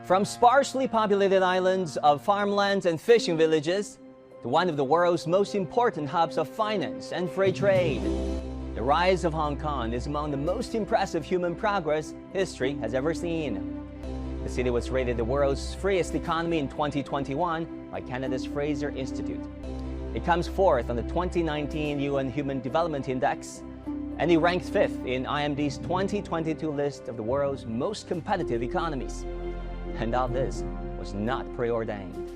From sparsely populated islands of farmlands and fishing villages to one of the world's most important hubs of finance and free trade, the rise of Hong Kong is among the most impressive human progress history has ever seen. The city was rated the world's freest economy in 2021 by Canada's Fraser Institute. It comes fourth on the 2019 UN Human Development Index, and it ranked fifth in IMD's 2022 list of the world's most competitive economies. And all this was not preordained.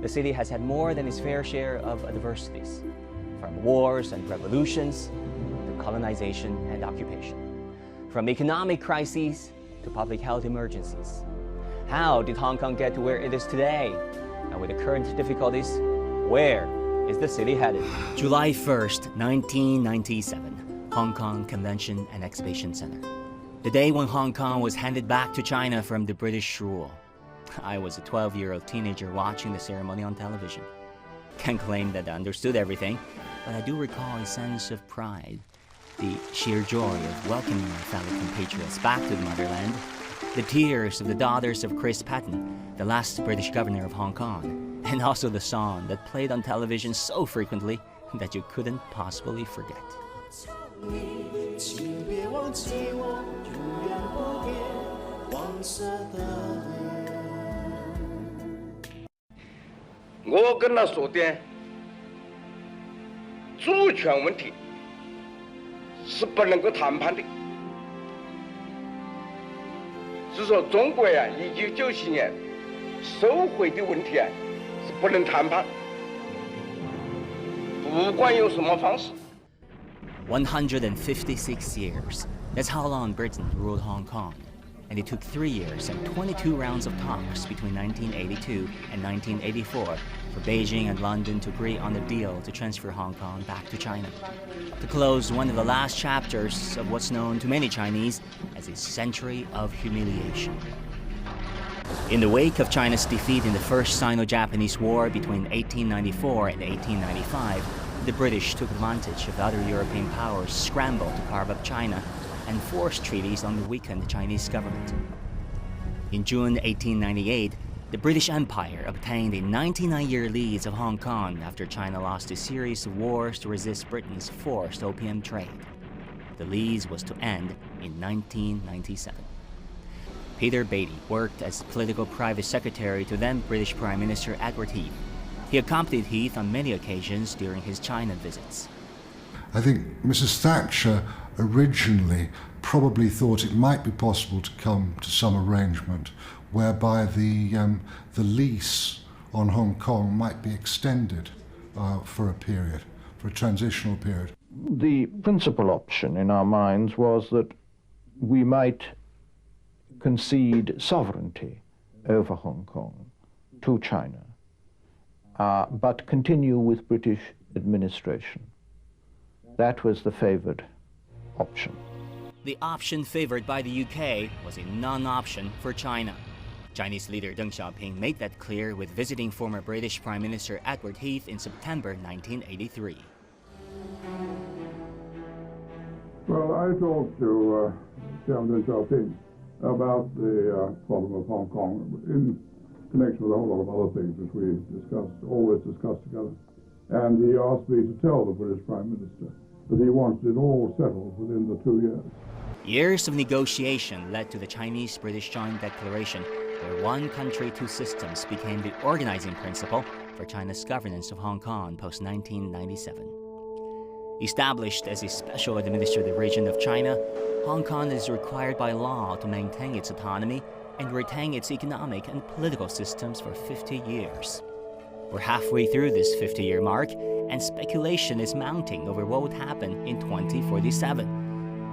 The city has had more than its fair share of adversities, from wars and revolutions to colonization and occupation, from economic crises to public health emergencies. How did Hong Kong get to where it is today? And with the current difficulties, where is the city headed? July 1st, 1997, Hong Kong Convention and Exhibition Center. The day when Hong Kong was handed back to China from the British rule. I was a 12-year-old teenager watching the ceremony on television. Can't claim that I understood everything, but I do recall a sense of pride, the sheer joy of welcoming my fellow compatriots back to the motherland, the tears of the daughters of Chris Patten, the last British governor of Hong Kong, and also the song that played on television so frequently that you couldn't possibly forget. 请别忘记我，永远不变黄色的脸。我跟他说的主权问题是不能够谈判的，是说中国呀，1997年收回的问题啊是不能谈判，不管用什么方式。 156 years. That's how long Britain ruled Hong Kong. And it took 3 years and 22 rounds of talks between 1982 and 1984 for Beijing and London to agree on a deal to transfer Hong Kong back to China, to close one of the last chapters of what's known to many Chinese as a century of humiliation. In the wake of China's defeat in the First Sino-Japanese War between 1894 and 1895, the British took advantage of other European powers' scramble to carve up China and forced treaties on the weakened Chinese government. In June 1898, the British Empire obtained a 99-year lease of Hong Kong after China lost a series of wars to resist Britain's forced opium trade. The lease was to end in 1997. Peter Beattie worked as political private secretary to then British Prime Minister Edward Heath. He accompanied Heath on many occasions during his China visits. I think Mrs. Thatcher originally probably thought it might be possible to come to some arrangement whereby the lease on Hong Kong might be extended for a period, for a transitional period. The principal option in our minds was that we might concede sovereignty over Hong Kong to China, but continue with British administration. That was the favored option. The option favored by the UK was a non-option for China. Chinese leader Deng Xiaoping made that clear with visiting former British Prime Minister Edward Heath in September 1983. Well, I talked to Chairman Deng Xiaoping about the problem of Hong Kong in connection with a whole lot of other things which we always discussed together. And he asked me to tell the British Prime Minister that he wanted it all settled within the 2 years. Years of negotiation led to the Chinese-British Joint Declaration, where one country, two systems became the organizing principle for China's governance of Hong Kong post-1997. Established as a special administrative region of China, Hong Kong is required by law to maintain its autonomy and retain its economic and political systems for 50 years. We're halfway through this 50-year mark, and speculation is mounting over what would happen in 2047.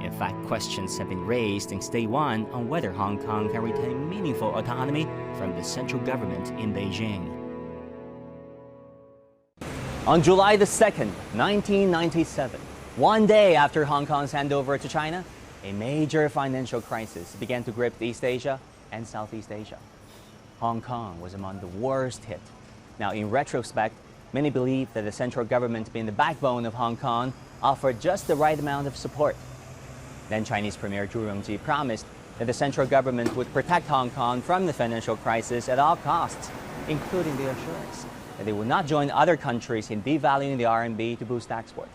In fact, questions have been raised since day one on whether Hong Kong can retain meaningful autonomy from the central government in Beijing. On July the 2nd, 1997, one day after Hong Kong's handover to China, a major financial crisis began to grip East Asia and Southeast Asia. Hong Kong was among the worst hit. Now, in retrospect, many believe that the central government, being the backbone of Hong Kong, offered just the right amount of support. Then Chinese Premier Zhu Rongji promised that the central government would protect Hong Kong from the financial crisis at all costs, including the assurance that they would not join other countries in devaluing the RMB to boost export.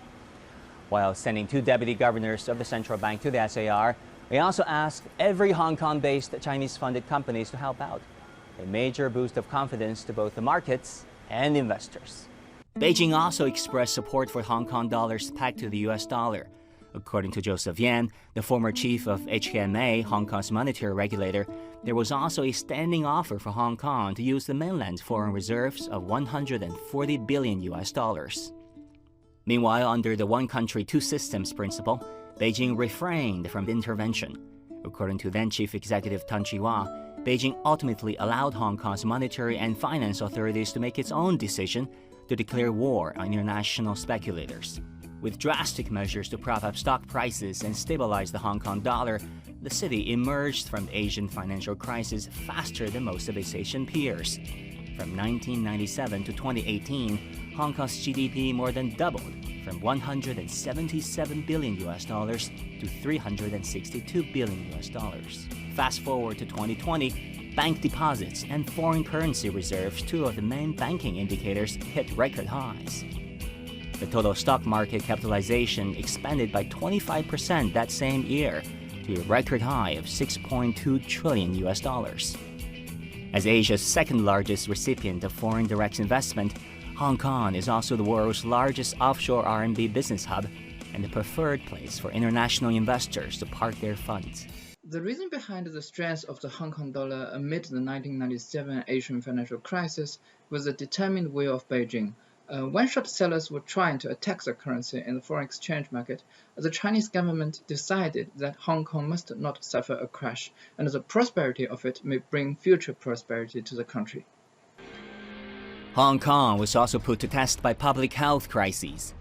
While sending 2 deputy governors of the central bank to the SAR, we also asked every Hong Kong-based Chinese-funded companies to help out, a major boost of confidence to both the markets and investors. Beijing also expressed support for Hong Kong dollars pegged to the US dollar. According to Joseph Yan, the former chief of HKMA, Hong Kong's monetary regulator, there was also a standing offer for Hong Kong to use the mainland's foreign reserves of $140 billion US dollars. Meanwhile, under the one country, two systems principle, Beijing refrained from intervention. According to then Chief Executive Tan Chi-wah, Beijing ultimately allowed Hong Kong's monetary and finance authorities to make its own decision to declare war on international speculators. With drastic measures to prop up stock prices and stabilize the Hong Kong dollar, the city emerged from the Asian financial crisis faster than most of its Asian peers. From 1997 to 2018, Hong Kong's GDP more than doubled, from $177 billion US dollars to $362 billion US dollars. Fast forward to 2020, bank deposits and foreign currency reserves, two of the main banking indicators, hit record highs. The total stock market capitalization expanded by 25% that same year to a record high of $6.2 trillion US dollars. As Asia's second largest recipient of foreign direct investment, Hong Kong is also the world's largest offshore RMB business hub and the preferred place for international investors to park their funds. The reason behind the strength of the Hong Kong dollar amid the 1997 Asian financial crisis was the determined will of Beijing. When short sellers were trying to attack the currency in the foreign exchange market, the Chinese government decided that Hong Kong must not suffer a crash, and the prosperity of it may bring future prosperity to the country. Hong Kong was also put to test by public health crises.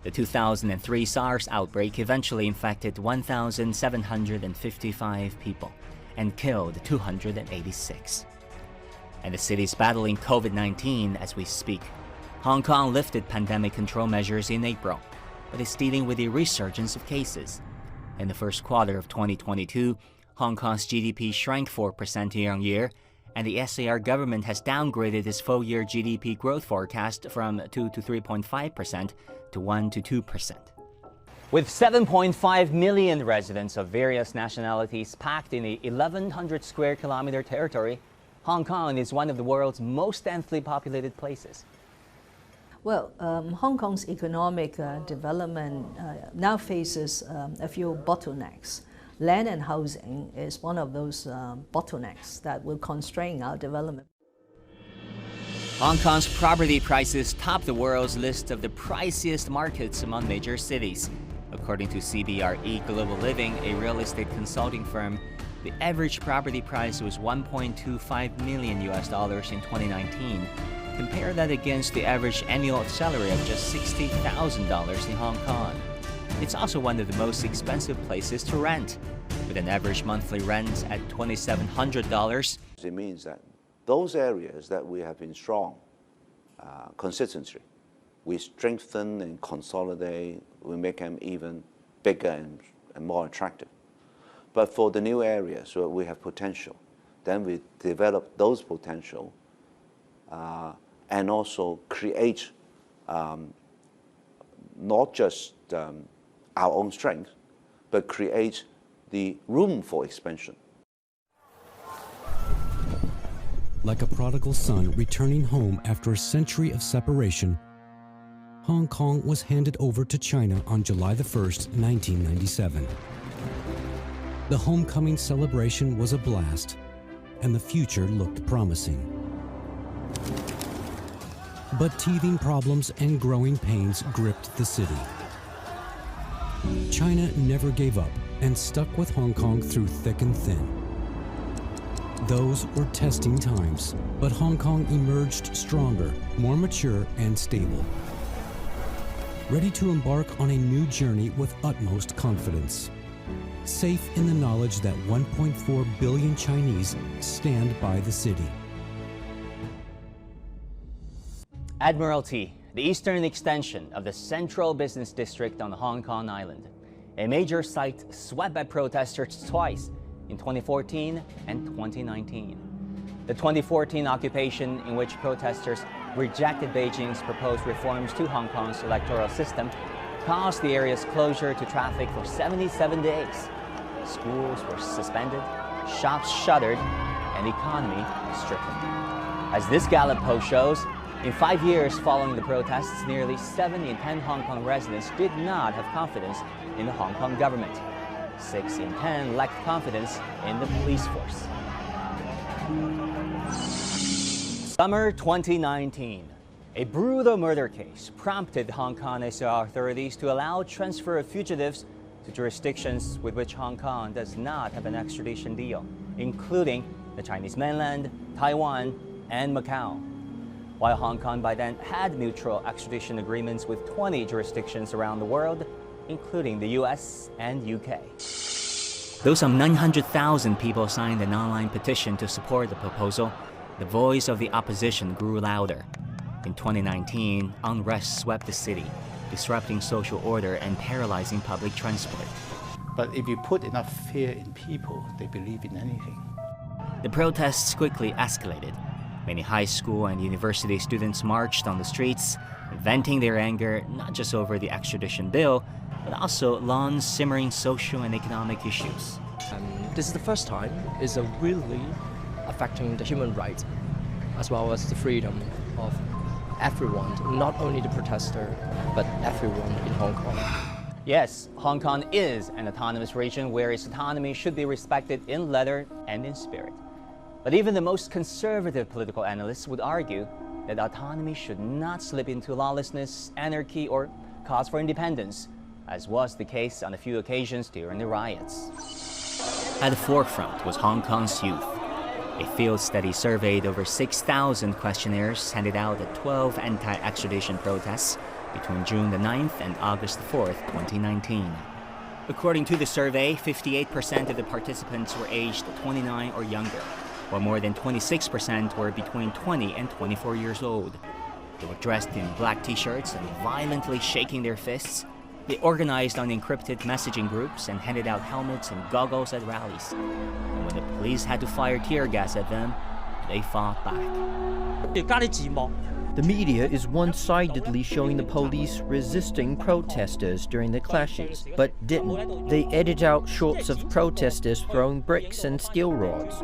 The 2003 SARS outbreak eventually infected 1,755 people and killed 286. And the city is battling COVID-19 as we speak. Hong Kong lifted pandemic control measures in April, but is dealing with a resurgence of cases. In the first quarter of 2022, Hong Kong's GDP shrank 4% year-on-year, and the SAR government has downgraded its full-year GDP growth forecast from 2 to 3.5% to 1 to 2%. With 7.5 million residents of various nationalities packed in a 1,100 square kilometer territory, Hong Kong is one of the world's most densely populated places. Well, Hong Kong's economic development now faces a few bottlenecks. Land and housing is one of those bottlenecks that will constrain our development. Hong Kong's property prices top the world's list of the priciest markets among major cities. According to CBRE Global Living, a real estate consulting firm, the average property price was $1.25 million US dollars in 2019. Compare that against the average annual salary of just $60,000 in Hong Kong. It's also one of the most expensive places to rent, with an average monthly rent at $2,700. It means that those areas that we have been strong consistently, we strengthen and consolidate, we make them even bigger and more attractive. But for the new areas where we have potential, then we develop those potential and also create not just our own strength, but create the room for expansion. Like a prodigal son returning home after a century of separation, Hong Kong was handed over to China on July 1st, 1997. The homecoming celebration was a blast, and the future looked promising. But teething problems and growing pains gripped the city. China never gave up and stuck with Hong Kong through thick and thin. Those were testing times, but Hong Kong emerged stronger, more mature and stable, ready to embark on a new journey with utmost confidence, safe in the knowledge that 1.4 billion Chinese stand by the city. Admiralty, the eastern extension of the central business district on Hong Kong Island. A major site swept by protesters twice in 2014 and 2019. The 2014 occupation, in which protesters rejected Beijing's proposed reforms to Hong Kong's electoral system, caused the area's closure to traffic for 77 days. Schools were suspended, shops shuttered, and the economy stricken. As this Gallup poll shows, in 5 years following the protests, nearly 7 in 10 Hong Kong residents did not have confidence in the Hong Kong government. 6 in 10 lacked confidence in the police force. Summer 2019. A brutal murder case prompted Hong Kong authorities to allow transfer of fugitives to jurisdictions with which Hong Kong does not have an extradition deal, including the Chinese mainland, Taiwan, and Macau. While Hong Kong by then had mutual extradition agreements with 20 jurisdictions around the world, including the US and UK. Though some 900,000 people signed an online petition to support the proposal, the voice of the opposition grew louder. In 2019, unrest swept the city, disrupting social order and paralyzing public transport. But if you put enough fear in people, they believe in anything. The protests quickly escalated. Many high school and university students marched on the streets, venting their anger not just over the extradition bill, but also long simmering social and economic issues. This is the first time it's really affecting the human rights as well as the freedom of everyone, not only the protester, but everyone in Hong Kong. Yes, Hong Kong is an autonomous region where its autonomy should be respected in letter and in spirit. But even the most conservative political analysts would argue that autonomy should not slip into lawlessness, anarchy, or cause for independence, as was the case on a few occasions during the riots. At the forefront was Hong Kong's youth. A field study surveyed over 6,000 questionnaires handed out at 12 anti-extradition protests between June the 9th and August the 4th, 2019. According to the survey, 58% of the participants were aged 29 or younger, while more than 26% were between 20 and 24 years old. They were dressed in black t-shirts and violently shaking their fists. They organized on encrypted messaging groups and handed out helmets and goggles at rallies. And when the police had to fire tear gas at them, they fought back. The media is one-sidedly showing the police resisting protesters during the clashes, but didn't. They edit out shots of protesters throwing bricks and steel rods.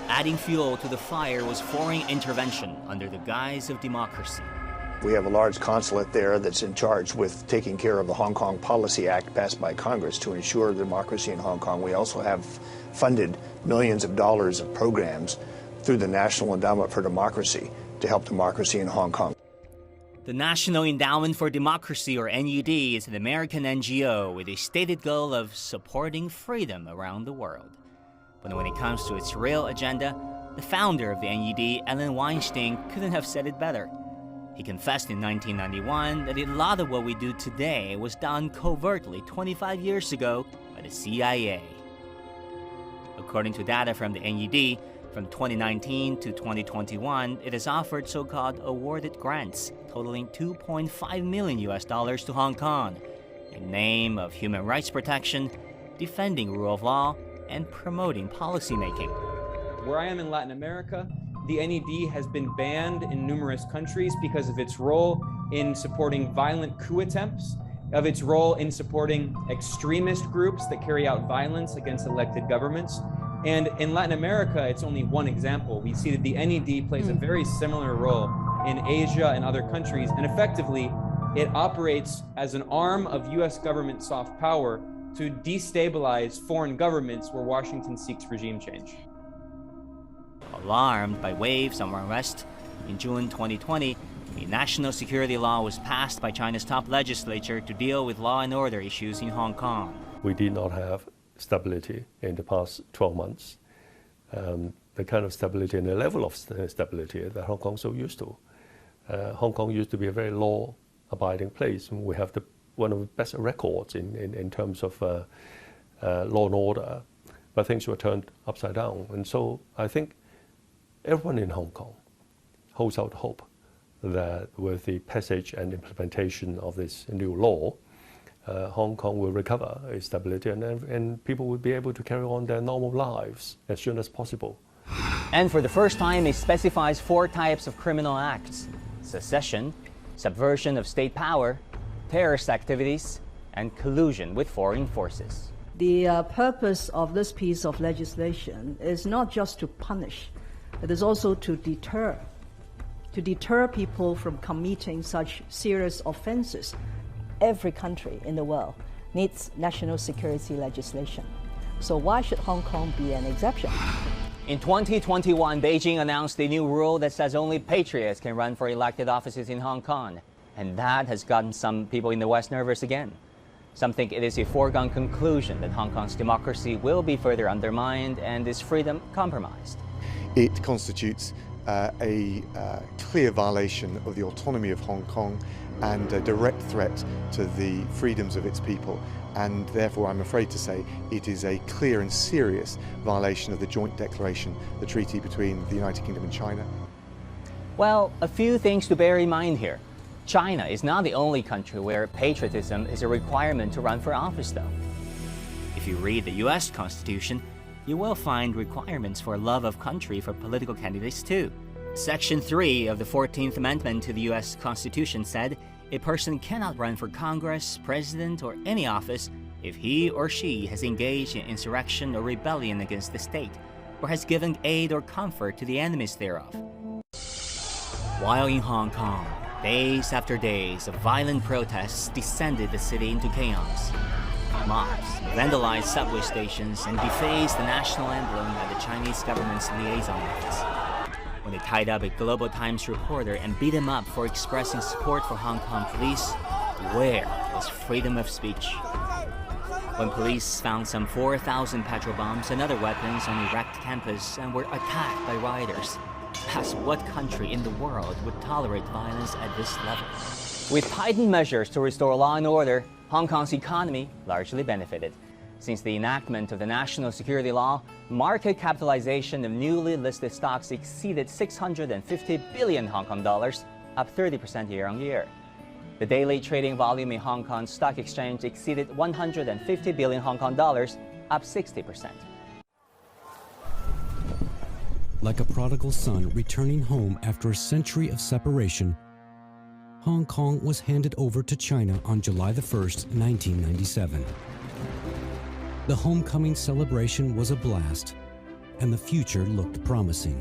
Adding fuel to the fire was foreign intervention under the guise of democracy. We have a large consulate there that's in charge with taking care of the Hong Kong Policy Act passed by Congress to ensure democracy in Hong Kong. We also have funded millions of dollars of programs through the National Endowment for Democracy to help democracy in Hong Kong. The National Endowment for Democracy, or NED, is an American NGO with a stated goal of supporting freedom around the world. But when it comes to its real agenda, the founder of the NED, Alan Weinstein, couldn't have said it better. He confessed in 1991 that a lot of what we do today was done covertly 25 years ago by the CIA. According to data from the NED, from 2019 to 2021, it has offered so-called awarded grants totaling $2.5 million to Hong Kong in name of human rights protection, defending rule of law, and promoting policymaking. Where I am in Latin America, the NED has been banned in numerous countries because of its role in supporting violent coup attempts, of its role in supporting extremist groups that carry out violence against elected governments. And in Latin America, it's only one example. We see that the NED plays a very similar role in Asia and other countries, and effectively, it operates as an arm of US government soft power to destabilize foreign governments where Washington seeks regime change. Alarmed by waves of unrest, in June 2020, a national security law was passed by China's top legislature to deal with law and order issues in Hong Kong. We did not have stability in the past 12 months, the kind of stability and the level of stability that Hong Kong is so used to. Hong Kong used to be a very law-abiding place, and we have one of the best records in terms of law and order, but things were turned upside down. And so I think everyone in Hong Kong holds out hope that with the passage and implementation of this new law, Hong Kong will recover its stability and people will be able to carry on their normal lives as soon as possible. And for the first time, it specifies 4 types of criminal acts: secession, subversion of state power, terrorist activities, and collusion with foreign forces. The purpose of this piece of legislation is not just to punish, it is also to deter people from committing such serious offenses. Every country in the world needs national security legislation. So why should Hong Kong be an exception? In 2021, Beijing announced a new rule that says only patriots can run for elected offices in Hong Kong. And that has gotten some people in the West nervous again. Some think it is a foregone conclusion that Hong Kong's democracy will be further undermined and its freedom compromised. It constitutes a clear violation of the autonomy of Hong Kong and a direct threat to the freedoms of its people. And therefore, I'm afraid to say, it is a clear and serious violation of the joint declaration, the treaty between the United Kingdom and China. Well, a few things to bear in mind here. China is not the only country where patriotism is a requirement to run for office, though. If you read the U.S. Constitution, you will find requirements for love of country for political candidates too. Section 3 of the 14th Amendment to the U.S. Constitution said a person cannot run for Congress, president, or any office if he or she has engaged in insurrection or rebellion against the state, or has given aid or comfort to the enemies thereof. While in Hong Kong, days after days of violent protests descended the city into chaos. Mobs vandalized subway stations and defaced the national emblem at the Chinese government's liaison office. When they tied up a Global Times reporter and beat him up for expressing support for Hong Kong police, where was freedom of speech? When police found some 4,000 petrol bombs and other weapons on a wrecked campus and were attacked by rioters, ask what country in the world would tolerate violence at this level? With tightened measures to restore law and order, Hong Kong's economy largely benefited. Since the enactment of the national security law, market capitalization of newly listed stocks exceeded 650 billion Hong Kong dollars, up 30% year-on-year. The daily trading volume in Hong Kong's stock exchange exceeded 150 billion Hong Kong dollars, up 60%. Like a prodigal son returning home after a century of separation, Hong Kong was handed over to China on July 1st, 1997. The homecoming celebration was a blast, and the future looked promising.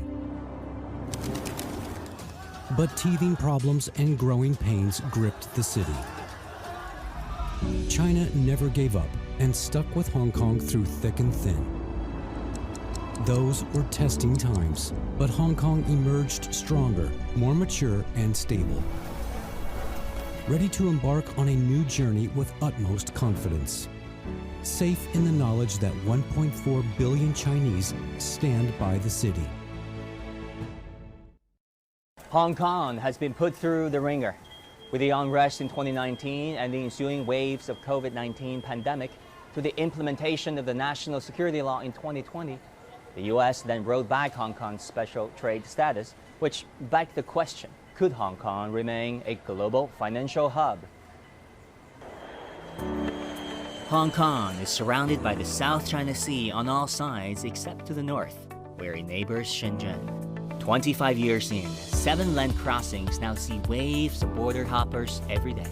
But teething problems and growing pains gripped the city. China never gave up and stuck with Hong Kong through thick and thin. Those were testing times, but Hong Kong emerged stronger, more mature and stable, ready to embark on a new journey with utmost confidence, safe in the knowledge that 1.4 billion Chinese stand by the city. Hong Kong has been put through the ringer. With the unrest in 2019 and the ensuing waves of COVID-19 pandemic to the implementation of the national security law in 2020, the U.S. then rolled back Hong Kong's special trade status, which begged the question, could Hong Kong remain a global financial hub? Hong Kong is surrounded by the South China Sea on all sides except to the north, where it neighbors Shenzhen. 25 years in, 7 land crossings now see waves of border hoppers every day.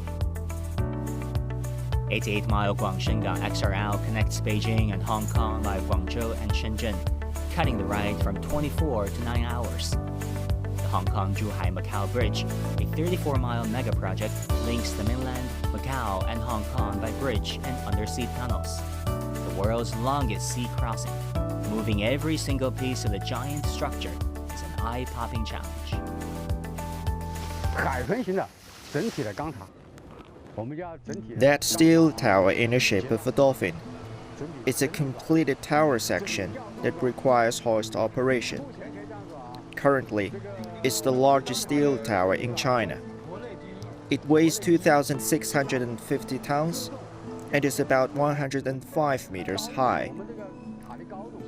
88-mile Guangshengang XRL connects Beijing and Hong Kong via Guangzhou and Shenzhen, cutting the ride from 24 to 9 hours. The Hong Kong-Zhuhai-Macau Bridge, a 34-mile mega-project, links the mainland, Macau, and Hong Kong by bridge and undersea tunnels. The world's longest sea crossing, moving every single piece of the giant structure is an eye-popping challenge. That steel tower in the shape of a dolphin. It's a completed tower section that requires hoist operation. Currently, it's the largest steel tower in China. It weighs 2,650 tons and is about 105 meters high.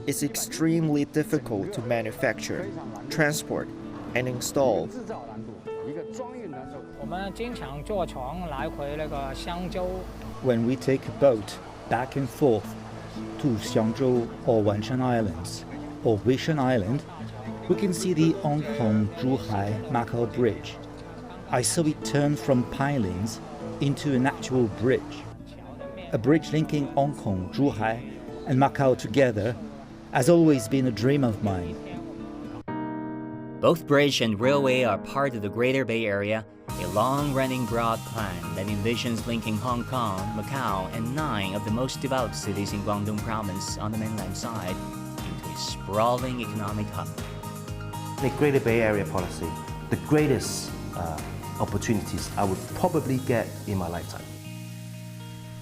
It's extremely difficult to manufacture, transport, and install. when we take a boat back and forth to Xiangzhou or Wanshan Islands or Weishan Island, we can see the Hong Kong-Zhuhai Macau Bridge. I saw it turn from pilings into an actual bridge. A bridge linking Hong Kong, Zhuhai, and Macau together has always been a dream of mine. Both bridge and railway are part of the Greater Bay Area, a long-running broad plan that envisions linking Hong Kong, Macau, and 9 of the most developed cities in Guangdong province on the mainland side into a sprawling economic hub. The Greater Bay Area policy, the greatest opportunities I would probably get in my lifetime.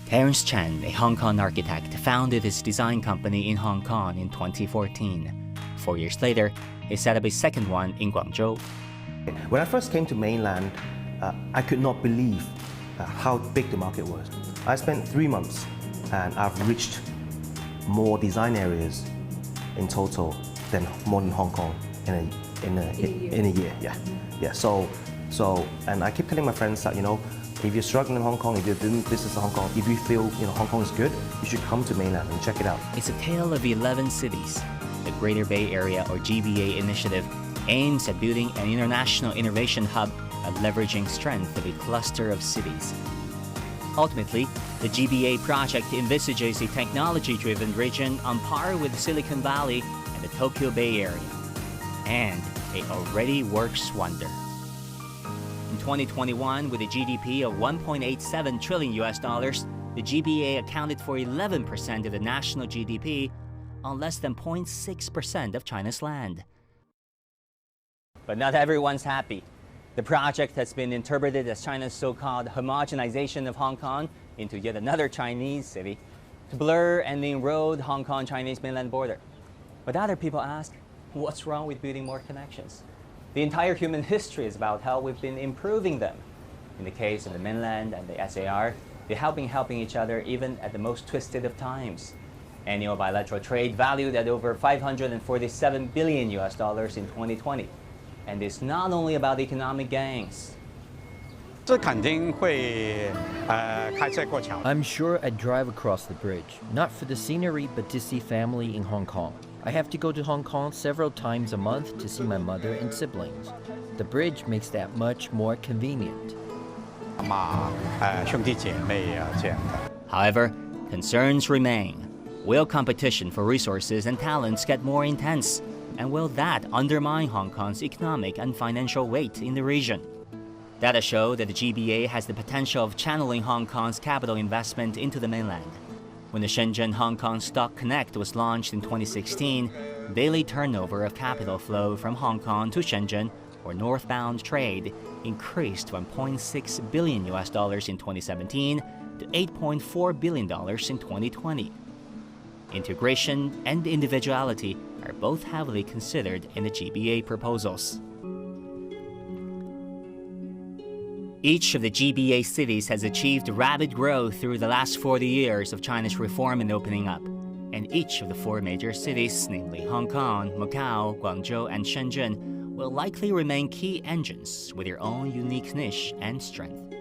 Terence Chen, a Hong Kong architect, founded his design company in Hong Kong in 2014. 4 years later, he set up a second one in Guangzhou. When I first came to mainland, I could not believe how big the market was. I spent 3 months and I've reached more design areas in total than more than Hong Kong in a year. Yeah. So, and I keep telling my friends that, you know, if you're struggling in Hong Kong, if you're doing business in Hong Kong, if you feel, you know, Hong Kong is good, you should come to mainland and check it out. It's a tale of 11 cities. The Greater Bay Area, or GBA initiative, aims at building an international innovation hub by leveraging strength of a cluster of cities. Ultimately, the GBA project envisages a technology-driven region on par with Silicon Valley and the Tokyo Bay Area. And it already works wonder. In 2021, with a GDP of $1.87 trillion, the GBA accounted for 11% of the national GDP on less than 0.6% of China's land. But not everyone's happy. The project has been interpreted as China's so-called homogenization of Hong Kong into yet another Chinese city to blur and erode Hong Kong-Chinese mainland border. But other people ask, what's wrong with building more connections? The entire human history is about how we've been improving them. In the case of the mainland and the SAR, they have been helping each other even at the most twisted of times. Annual bilateral trade valued at over $547 billion in 2020. And it's not only about economic gains. I'm sure I'd drive across the bridge, not for the scenery, but to see family in Hong Kong. I have to go to Hong Kong several times a month to see my mother and siblings. The bridge makes that much more convenient. However, concerns remain. Will competition for resources and talents get more intense? And will that undermine Hong Kong's economic and financial weight in the region? Data show that the GBA has the potential of channeling Hong Kong's capital investment into the mainland. When the Shenzhen-Hong Kong Stock Connect was launched in 2016, daily turnover of capital flow from Hong Kong to Shenzhen, or northbound trade, increased from $0.6 billion in 2017 to $8.4 billion in 2020. Integration and individuality are both heavily considered in the GBA proposals. Each of the GBA cities has achieved rapid growth through the last 40 years of China's reform and opening up, and each of the 4 major cities, namely Hong Kong, Macau, Guangzhou, and Shenzhen, will likely remain key engines with their own unique niche and strength.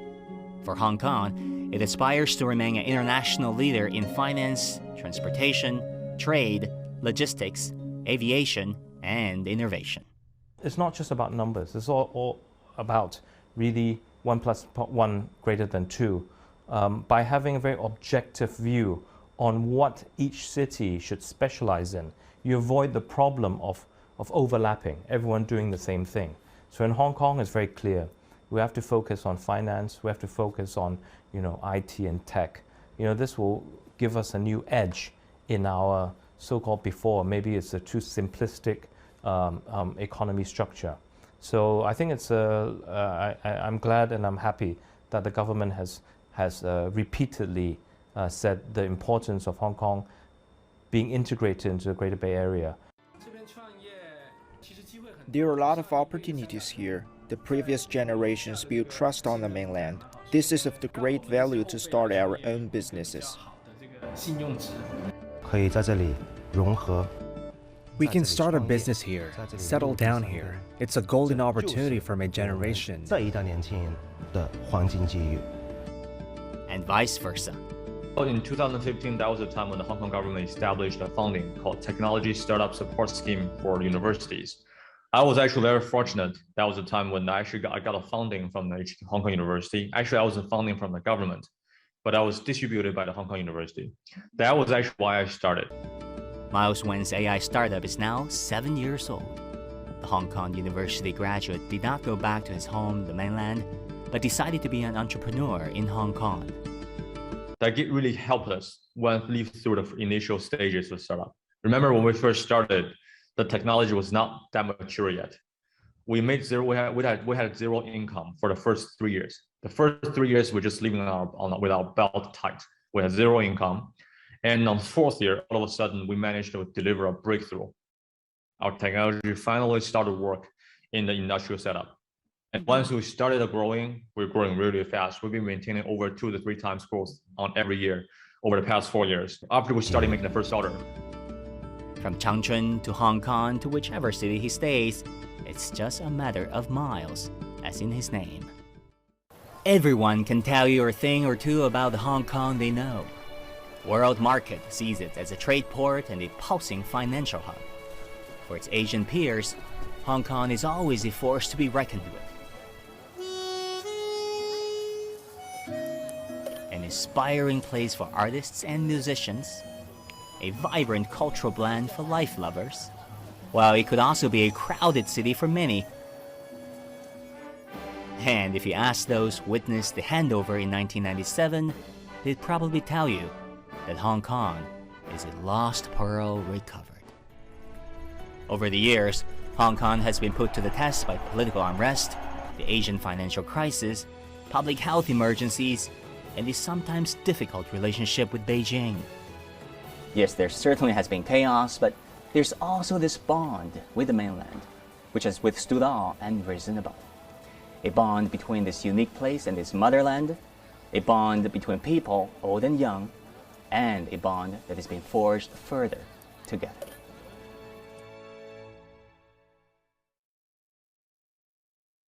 For Hong Kong, it aspires to remain an international leader in finance, transportation, trade, logistics, aviation, and innovation. It's not just about numbers, it's all about really 1 + 1 greater than 2. By having a very objective view on what each city should specialize in, you avoid the problem of overlapping, everyone doing the same thing. So in Hong Kong, it's very clear. We have to focus on finance, we have to focus on, IT and tech. This will give us a new edge in our so-called before, maybe it's a too simplistic economy structure. So I think it's I'm glad and I'm happy that the government has repeatedly said the importance of Hong Kong being integrated into the Greater Bay Area. There are a lot of opportunities here. The previous generations built trust on the mainland. This is of the great value to start our own businesses. We can start a business here, settle down here. It's a golden opportunity for my generation. And vice versa. In 2015, that was the time when the Hong Kong government established a funding called Technology Startup Support Scheme for universities. I was actually very fortunate. That was the time when I got a funding from the Hong Kong University. Actually, I wasn't funding from the government, but I was distributed by the Hong Kong University. That was actually why I started. Miles Wen's AI startup is now 7 years old. The Hong Kong University graduate did not go back to his home, the mainland, but decided to be an entrepreneur in Hong Kong. That really helped us when we lived through the initial stages of startup. Remember when we first started, the technology was not that mature yet. We had zero income for the first 3 years. The first 3 years, we're just living with our belt tight. We had zero income. And on the fourth year, all of a sudden, we managed to deliver a breakthrough. Our technology finally started work in the industrial setup. And once we started growing, we're growing really fast. We've been maintaining over 2 to 3 times growth on every year over the past 4 years after we started making the first order. From Changchun to Hong Kong to whichever city he stays, it's just a matter of miles, as in his name. Everyone can tell you a thing or two about the Hong Kong they know. World Market sees it as a trade port and a pulsing financial hub. For its Asian peers, Hong Kong is always a force to be reckoned with. An inspiring place for artists and musicians, a vibrant cultural blend for life lovers, while it could also be a crowded city for many. And if you ask those who witnessed the handover in 1997, they'd probably tell you that Hong Kong is a lost pearl recovered. Over the years, Hong Kong has been put to the test by political unrest, the Asian financial crisis, public health emergencies, and the sometimes difficult relationship with Beijing. Yes, there certainly has been chaos, but there's also this bond with the mainland, which has withstood all and risen above. A bond between this unique place and its motherland, a bond between people, old and young, and a bond that has been forged further together.